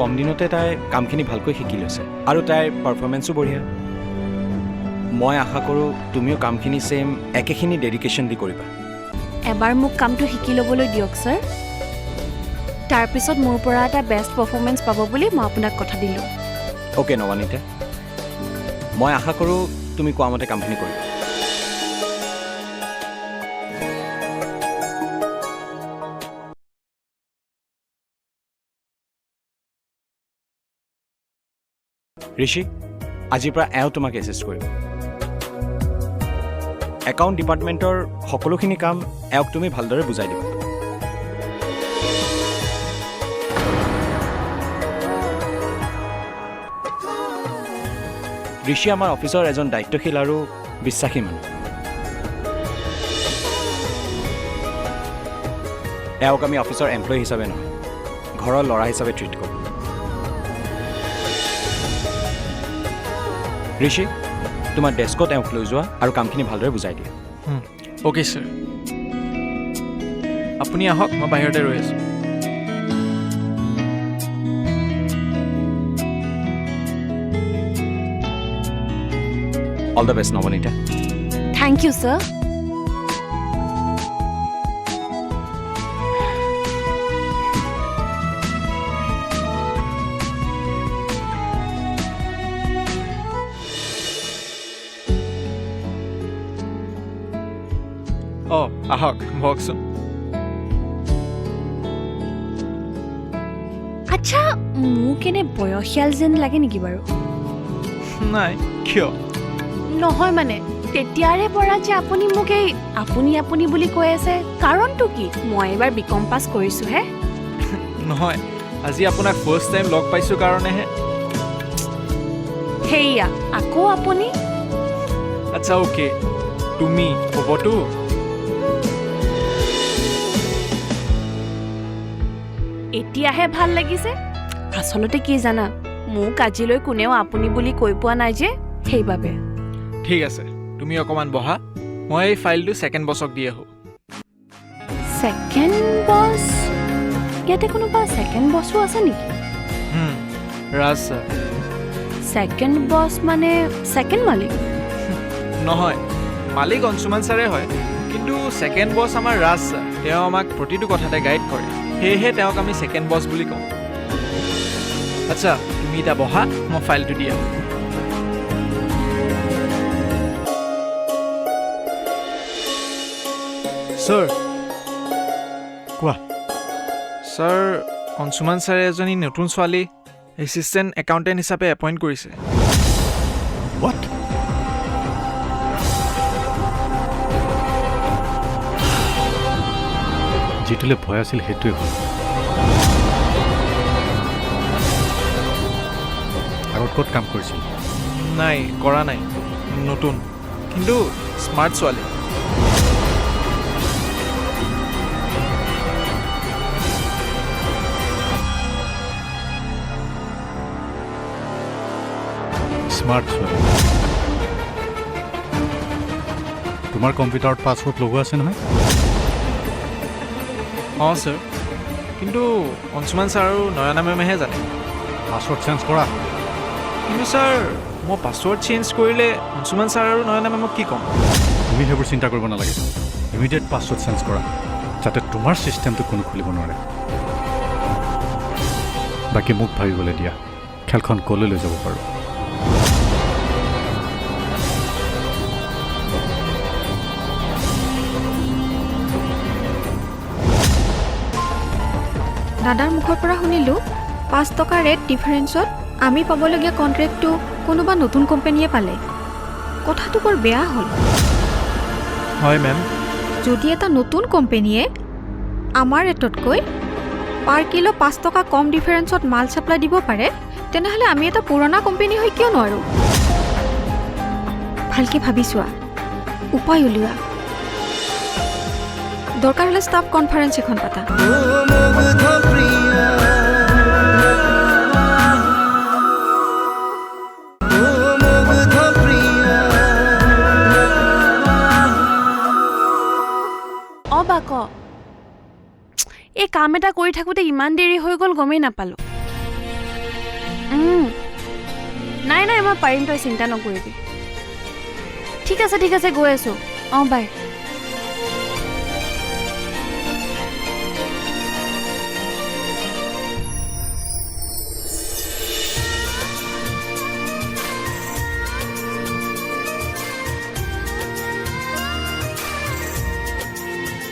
কম দিনতে তাই কামখিনি ভালকৈ শিকি লৈছে আৰু তাইৰ পাৰফৰ্মেঞ্চো বঢ়িয়া মই আশা কৰোঁ তুমিও কামখিনি ছেম একেখিনি ডেডিকেশ্যন দি কৰিবা এবাৰ মোক কামটো শিকি ল'বলৈ দিয়ক ছাৰ তাৰপিছত মোৰ পৰা এটা বেষ্ট পাৰফৰ্মেঞ্চ পাব বুলি মই আপোনাক কথা দিলোঁ অ'কে নৱানিতা মই আশা কৰোঁ তুমি কোৱা মতে কামখিনি কৰিবা ঋষি আজিৰ পৰা এওঁ তোমাক এছিষ্ট কৰিব একাউণ্ট ডিপাৰ্টমেণ্টৰ সকলোখিনি কাম এওঁক তুমি ভালদৰে বুজাই দিবা ঋষি আমাৰ অফিচৰ এজন দায়িত্বশীল আৰু বিশ্বাসী মানুহ এওঁক আমি অফিচৰ এমপ্লয়ী হিচাপে নহয় ঘৰৰ ল'ৰা হিচাপে ট্ৰিট কৰোঁ ঋষি তোমাৰ ডেস্কত এওঁক লৈ যোৱা আৰু কামখিনি ভালদৰে বুজাই দিয়া অ'কে ছাৰ আপুনি আহক মই বাহিৰতে ৰৈ আছোঁ all the best Nabanita thank you sir অঁ আহক বহকচোন আচ্ছা মোক এনে বয়সীয়াল যেন লাগে নেকি বাৰু নাই কিয় নহয় মানে তেতিয়াৰে পৰা যে আপুনি মোক এই আপুনি আপুনি বুলি কৈ আছে কাৰণটো কি মই এবাৰ বিকম পাছ কৰিছোঁহে নহয় আজি আপোনাক ফাৰ্ষ্ট টাইম লগ পাইছোঁ কাৰণেহে সেয়া আকৌ আপুনি আচ্ছা অ'কে তুমি হ'বতো এতিয়াহে ভাল লাগিছে আচলতে কি জানা মোক আজিলৈ কোনেও আপুনি বুলি কৈ পোৱা নাই যে সেইবাবে ঠিক আছে তুমি অকণমান বহা মই এই ফাইলটো ছেকেণ্ড বছক দি আহোঁ ছেকেণ্ড বছ ইয়াতে কোনোবা ছেকেণ্ড বছো আছে নেকি ৰাজ ছাৰ ছেকেণ্ড বছ মানে ছেকেণ্ড মালিক নহয় মালিক অংশুমান ছাৰে হয় কিন্তু ছেকেণ্ড বছ আমাৰ ৰাজ ছাৰ তেওঁ আমাক প্ৰতিটো কথাতে গাইড কৰে সেয়েহে তেওঁক আমি ছেকেণ্ড বছ বুলি কওঁ আচ্ছা তুমি এতিয়া বহা মই ফাইলটো দি আহোঁ ছাৰ কোৱা ছাৰ অংশুমান ছাৰে এজনী নতুন ছোৱালী এছিষ্টেণ্ট একাউণ্টেণ্ট হিচাপে এপইণ্ট কৰিছে হোৱাট যিটোলৈ ভয় আছিল সেইটোৱে হ'ল আগত ক'ত কাম কৰিছিল নাই কৰা নাই নতুন কিন্তু স্মাৰ্ট ছোৱালী স্মাৰ্ট ছোৱালী তোমাৰ কম্পিউটাৰত পাছৱৰ্ড লগোৱা আছে নহয় অঁ ছাৰ কিন্তু অংশুমান ছাৰ আৰু নয়না মেমেহে জানে পাছৱৰ্ড চেঞ্জ কৰা কিন্তু ছাৰ মই পাছৱৰ্ড চেঞ্জ কৰিলে অংশুমান ছাৰ আৰু নয়না মেমক কি ক'ম তুমি সেইবোৰ চিন্তা কৰিব নালাগে ইমিডিয়েট পাছৱৰ্ড চেঞ্জ কৰা যাতে তোমাৰ ছিষ্টেমটো কোনো খুলিব নোৱাৰে বাকী মোক ভাবিবলৈ দিয়া খেলখন ক'লৈ লৈ যাব পাৰোঁ দাদাৰ মুখৰ পৰা শুনিলোঁ 5 টকা ৰেট ডিফাৰেঞ্চত আমি পাবলগীয়া কণ্ট্ৰেক্টটো কোনোবা নতুন কোম্পানীয়ে পালে কথাটো বৰ বেয়া হ'ল হয় মেম যদি এটা নতুন কোম্পানীয়ে আমাৰ ৰেটতকৈ পাৰ কিলো 5 টকা কম ডিফাৰেঞ্চত মাল ছাপ্লাই দিব পাৰে তেনেহ'লে আমি এটা পুৰণা কোম্পানী হৈ কিয় নোৱাৰোঁ ভালকৈ ভাবি চোৱা উপায় উলিওৱা দৰকাৰ হ'লে ষ্টাফ কনফাৰেঞ্চ এখন পাতা বাক এই কাম এটা কৰি থাকোঁতে ইমান দেৰি হৈ গ'ল গমেই নাপালোঁ নাই মই পাৰিম, তই চিন্তা নকৰিবি। ঠিক আছে গৈ আছোঁ। অঁ বাই।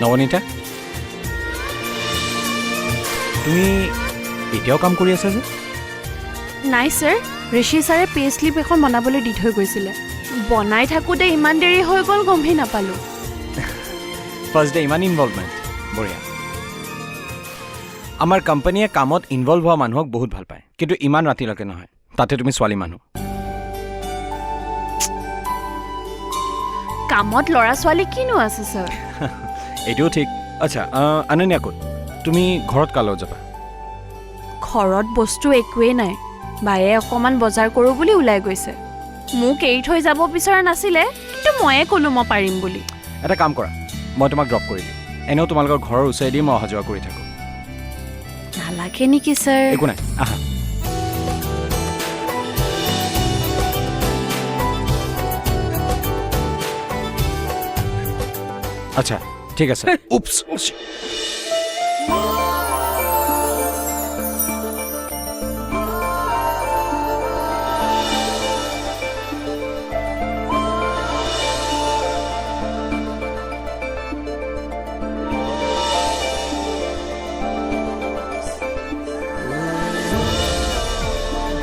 নৱনীতা, তুমি এতিয়াও কাম কৰি আছা যে? নাই ছাৰ, ঋষি ছাৰে পে শ্লিপ এখন বনাবলৈ দি থৈ গৈছিলে। বনাই থাকোঁতে ইমান দেৰি হৈ গ'ল, গমেই নাপালোঁ। ফাৰ্ষ্ট ডে ইমান ইনভলভমেণ্ট, বঢ়িয়া। আমাৰ কোম্পানীয়ে কামত ইনভলভ হোৱা মানুহক বহুত ভাল পায়, কিন্তু ইমান ৰাতিলৈকে নহয়, তাতে তুমি ছোৱালী মানুহ। কামত ল'ৰা ছোৱালী কিনো আছে ছাৰ? এইটোও ঠিক। আচ্ছা, অনন্যা ক'ত? তুমি ঘৰত কালৈ যাবা? ঘৰত বস্তু একোৱেই নাই। বায়ে অকণমান বজাৰ কৰোঁ বুলি ওলাই গৈছে। মোক এৰি থৈ যাব বিচৰা নাছিলে, কিন্তু ময়ে ক'লোঁ মই পাৰিম বুলি। এটা কাম কৰা, মই তোমাক ড্ৰপ কৰি দিম। এনেও তোমালোকৰ ঘৰৰ ওচৰেদি মই অহা যোৱা কৰি থাকোঁ। নালাগে নেকি ছাৰ? একো নাই, আহা। আচ্ছা ঠিক আছে। উপছ,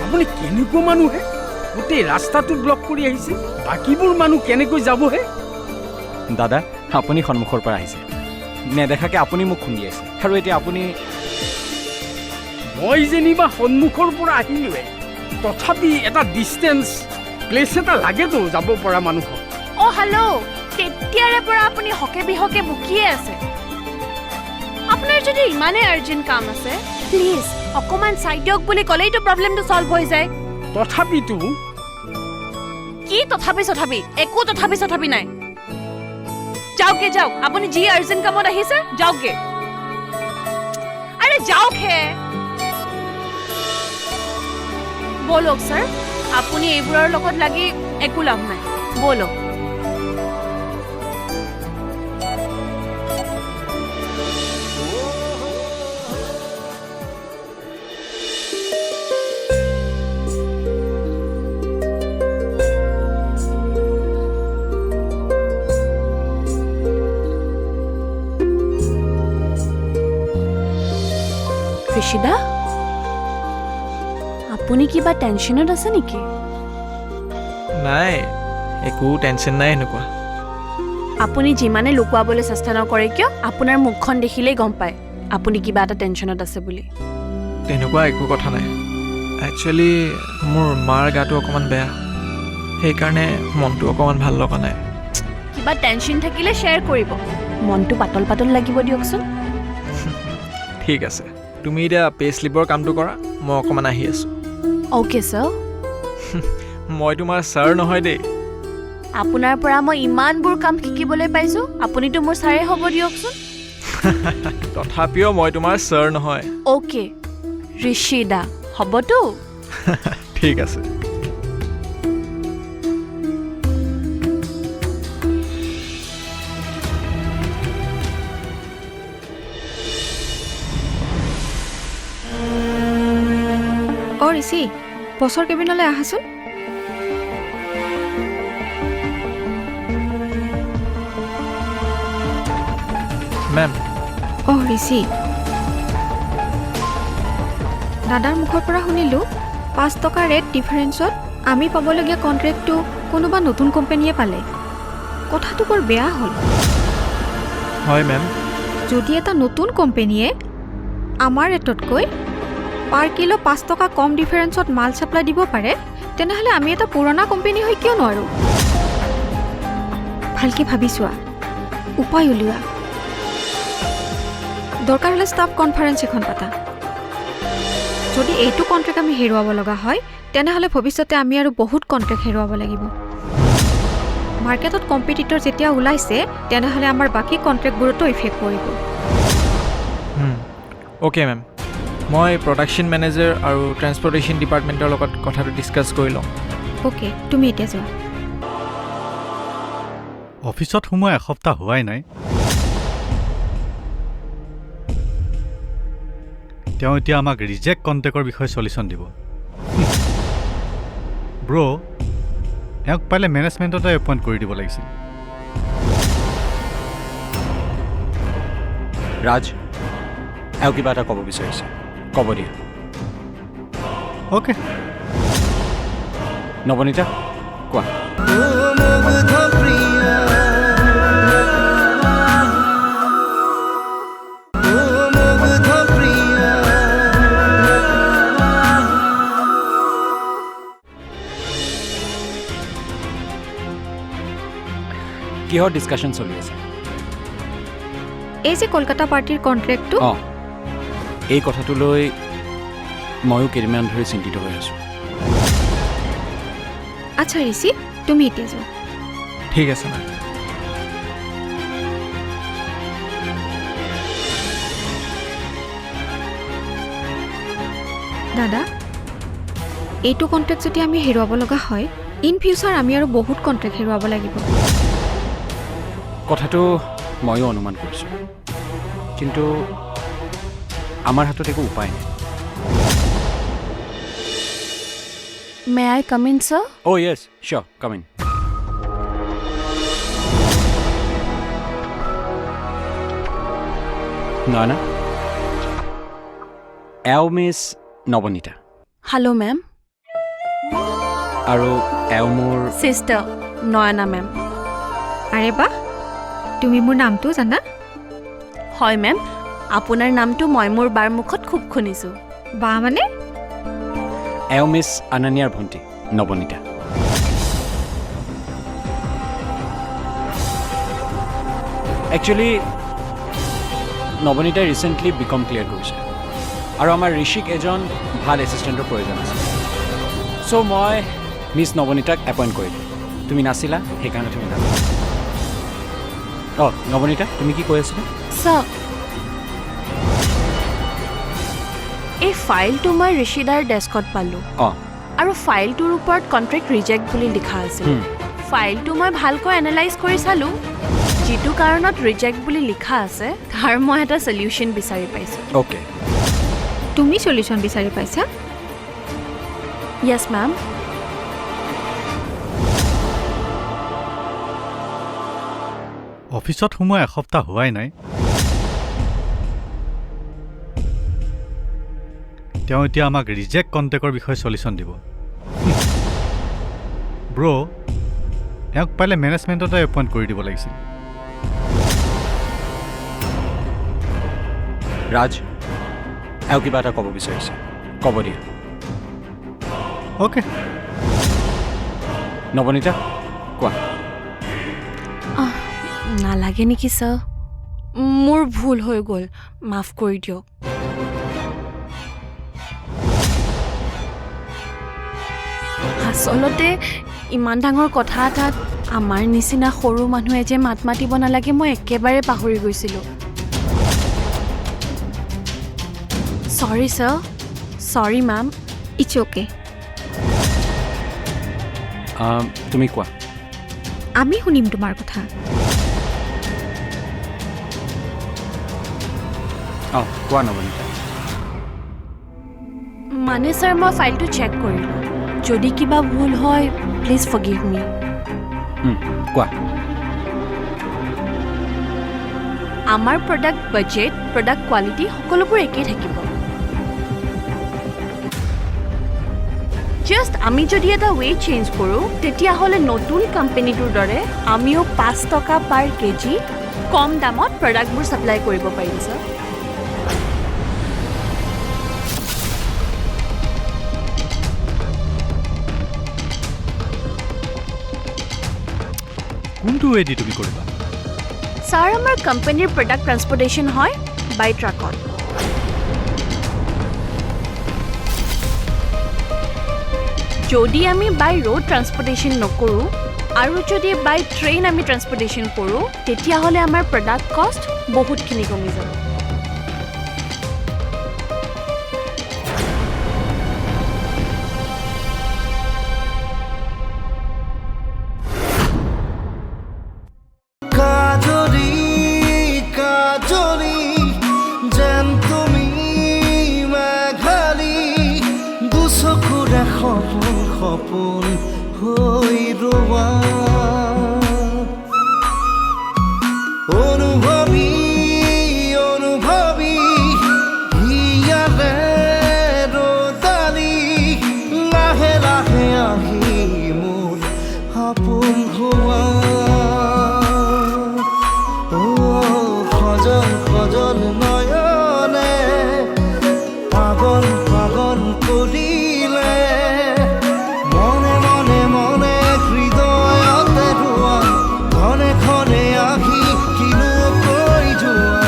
আপুনি কেনেকুৱা মানুহে গোটেই ৰাস্তাটো ব্লক কৰি আহিছে, বাকীবোৰ মানুহ কেনেকৈ যাবহে? দাদা, আপুনি সন্মুখৰ পৰা আহিছে, নেদেখাকে আপুনি মোক খুন্দি আছে, আৰু এতিয়া আপুনি... মই যেনিবা সন্মুখৰ পৰা আহিলোৱে, তথাপি এটা ডিষ্টেঞ্চ প্লেচ এটা লাগেতো যাব পৰা মানুহক। অ' হেল্ল', তেতিয়াৰে পৰা আপুনি হকে বিহকে বকিয়ে আছে। আপোনাৰ যদি ইমানেই আৰ্জেণ্ট কাম আছে, প্লিজ অকণমান চাই দিয়ক বুলি ক'লেইতো প্ৰব্লেমটো ছল্ভ হৈ যায়। তথাপিতো কি তথাপি? একো তথাপি নাই। যাওকে যাওক, আপুনি যি আৰ্জেণ্ট কামত আহিছে যাওকে। আৰে যাওক হে। বলক ছাৰ, আপুনি এইবোৰৰ লগত লাগি একো লাভ নাই, বলক। ঋষিদা, আপুনি কিবা টেনশ্যনত আছে নেকি? নাই, একো টেনশ্যন নাই এনেকুৱা। আপুনি যিমানে লুকুৱাবলৈ চেষ্টা নকৰে কিয়, আপোনাৰ মুখখন দেখিলেই গম পায় আপুনি কিবা এটা টেনশ্যনত আছে বুলি। তেনেকুৱা একো কথা নাই। একচুৱেলি মোৰ মাৰ গাটো অকণমান বেয়া, সেইকাৰণে মনটো অকণমান ভাল লগা নাই। কিবা টেনশ্যন থাকিলে শ্বেয়াৰ কৰিব, মনটো পাতল লাগিব দিয়কচোন। ঠিক আছে, তুমি এতিয়া পে শ্লিপৰ কামটো কৰা, মই অকণমান আহি আছোঁ। Okay sir. মই তোমাৰ ছাৰ নহয় দেই। আপোনাৰ পৰা মই ইমানবোৰ কাম শিকিবলৈ পাইছোঁ, আপুনিতো মোৰ ছাৰে হ'ব দিয়কচোন। তথাপিও মই তোমাৰ ছাৰ নহয়। অ'কে ঋষিদা, হ'বতো? ঠিক আছে। অ' ঋষি, বছৰ কেবিনলৈ আহাচোন। মেম। অ' ঋষি, দাদাৰ মুখৰ পৰা শুনিলোঁ 5 টকা ৰেট ডিফাৰেঞ্চত আমি পাবলগীয়া কণ্ট্ৰেক্টটো কোনোবা নতুন কোম্পানীয়ে পালে। কথাটো বৰ বেয়া হ'ল। হয় মেম। যদি এটা নতুন কোম্পানীয়ে আমাৰ ৰেটতকৈ পাৰ কিলো 5 টকা কম ডিফাৰেঞ্চত মাল ছাপ্লাই দিব পাৰে, তেনেহ'লে আমি এটা পুৰণা কোম্পানী হৈ কিয় নোৱাৰোঁ? ভালকৈ ভাবি চোৱা, উপায় উলিওৱা। দৰকাৰ হ'লে ষ্টাফ কনফাৰেঞ্চ এখন পাতা। যদি এইটো কণ্ট্ৰেক্ট আমি হেৰুৱাব লগা হয়, তেনেহ'লে ভৱিষ্যতে আমি আৰু বহুত কণ্ট্ৰেক্ট হেৰুৱাব লাগিব। মাৰ্কেটত কম্পিটিটৰ যেতিয়া ওলাইছে, তেনেহ'লে আমাৰ বাকী কণ্ট্ৰেক্টবোৰতো ইফেক্ট পৰিব। অ'কে মেম, মই প্ৰডাকশ্যন মেনেজাৰ আৰু ট্ৰেন্সপৰ্টেশ্যন ডিপাৰ্টমেণ্টৰ লগত কথাটো ডিছকাছ কৰি লওঁ। অ'কে তুমি এতিয়া যোৱা অফিচত সোমোৱা এসপ্তাহ হোৱাই নাই তেওঁ এতিয়া আমাক ৰিজেক্ট কণ্টেক্টৰ বিষয়ে চলিউশ্যন দিব ব্ৰ এওঁক পাৰিলে মেনেজমেণ্টতে এপইণ্ট কৰি দিব লাগিছিল ৰাজ এওঁ কিবা এটা ক'ব বিচাৰিছে ক'ব দিয়া অ'কে নৱনীতা কোৱা কিহৰ ডিছকাশ্যন চলি আছে এই যে কলকাতা পাৰ্টিৰ কণ্ট্ৰেক্টটো অঁ এই কথাটো লৈ ময়ো কেইদিনমান ধৰি চিন্তিত হৈ আছোঁ আচ্ছা ঋষি তুমি এতিয়া যোৱা ঠিক আছে মেম দাদা এইটো কণ্ট্ৰেক্ট যদি আমি হেৰুৱাব লগা হয় ইন ফিউচাৰ আমি আৰু বহুত কণ্ট্ৰেক্ট হেৰুৱাব লাগিব কথাটো ময়ো অনুমান কৰিছোঁ কিন্তু আমাৰ হাতত একো উপায় নাই may I come in sir O' Yes sure come in Nayana এওঁ মিছ নৱনীতা হেল্ল' মেম আৰু এওঁ মোৰ চিষ্টাৰ নয়না মেম আৰে বা তুমি মোৰ নামটো জানা হয় মেম আপোনাৰ নামটো মই মোৰ বাৰ মুখত খুব শুনিছোঁ বা মানে এওঁ মিছ আনানিয়াৰ ভণ্টি নৱনীতা একচুৱেলি নৱনীতাই ৰিচেণ্টলি বিকম ক্লিয়াৰ কৰিছে আৰু আমাৰ ঋষিক এজন ভাল এছিষ্টেণ্টৰ প্ৰয়োজন আছে চ' মই মিছ নৱনীতাক এপইণ্ট কৰিলোঁ তুমি নাছিলা সেইকাৰণে তুমি নাছিলা অঁ নৱনীতা তুমি কি কৈ আছিলা ছাৰ এই ফাইলটো মই ঋষিদাৰ ডেস্কত পালোঁ অঁ আৰু ফাইলটোৰ ওপৰত কণ্ট্ৰেক্ট ৰিজেক্ট বুলি লিখা আছিল ফাইলটো মই ভালকৈ এনালাইজ কৰি চালোঁ যিটো কাৰণত ৰিজেক্ট বুলি লিখা আছে তাৰ মই এটা চলিউশ্যন বিচাৰি পাইছোঁ অ'কে তুমি চলিউশ্যন বিচাৰি পাইছা য়েছ মেম অফিচত সোমোৱা এসপ্তাহ হোৱাই নাই তেওঁ এতিয়া আমাক ৰিজেক্ট কণ্টেক্টৰ বিষয়ে চলিউশ্যন দিব ব্ৰ এওঁক পাৰিলে মেনেজমেণ্টতে এপইণ্ট কৰি দিব লাগিছিল ৰাজ এওঁ কিবা এটা ক'ব বিচাৰিছে ক'ব দিয়া অ'কে নৱনীতা কোৱা নালাগে নেকি ছাৰ মোৰ ভুল হৈ গ'ল মাফ কৰি দিয়ক আচলতে ইমান ডাঙৰ কথা এটাত আমাৰ নিচিনা সৰু মানুহে যে মাত মাতিব নালাগে মই একেবাৰে পাহৰি গৈছিলোঁ চৰি ছাৰ চৰি মেম ইটছ অ'কে তুমি কোৱা আমি শুনিম তোমাৰ কথা অঁ কোৱা নৱনীতা মানে ছাৰ মই ফাইলটো চেক কৰিলোঁ যদি কিবা ভুল হয় প্লিজ ফৰগিভ মি কোৱা আমাৰ প্ৰডাক্ট বাজেট প্ৰডাক্ট কোৱালিটি সকলোবোৰ একেই থাকিব জাষ্ট আমি যদি এটা ৱে চেঞ্জ কৰোঁ তেতিয়াহ'লে নতুন কোম্পানীটোৰ দৰে আমিও 5 টকা পাৰ কেজি কম দামত প্ৰডাক্টবোৰ ছাপ্লাই কৰিব পাৰিম ছাৰ কোনটো ৱেদি তুমি কৰিবা ছাৰ আমাৰ কোম্পানীৰ প্ৰডাক্ট ট্ৰান্সপৰ্টেশ্যন হয় বাই ট্ৰাকত যদি আমি বাই ৰোড ট্ৰান্সপৰ্টেশ্যন নকৰোঁ আৰু যদি বাই ট্ৰেইন আমি ট্ৰান্সপৰ্টেশ্যন কৰোঁ তেতিয়াহ'লে আমাৰ প্ৰডাক্ট কষ্ট বহুতখিনি কমি যাব সপোন সপোন হৈ ৰোৱা অনুভৱী অনুভৱী হিয়ালে ৰদালি লাহে লাহে আহি মোৰ আপোন হোৱা সজন সজন নয়নে পাগল পাগল কৰিলে মনে মনে মনে হৃদয়তে ৰোৱা ঘনে ঘনে আহি কিনো কৈ যোৱা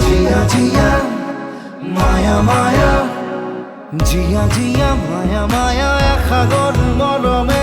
জিয়া জিয়া মায়া মায়া জিয়া জিয়া মায়া মায়া এসাগৰ মৰমে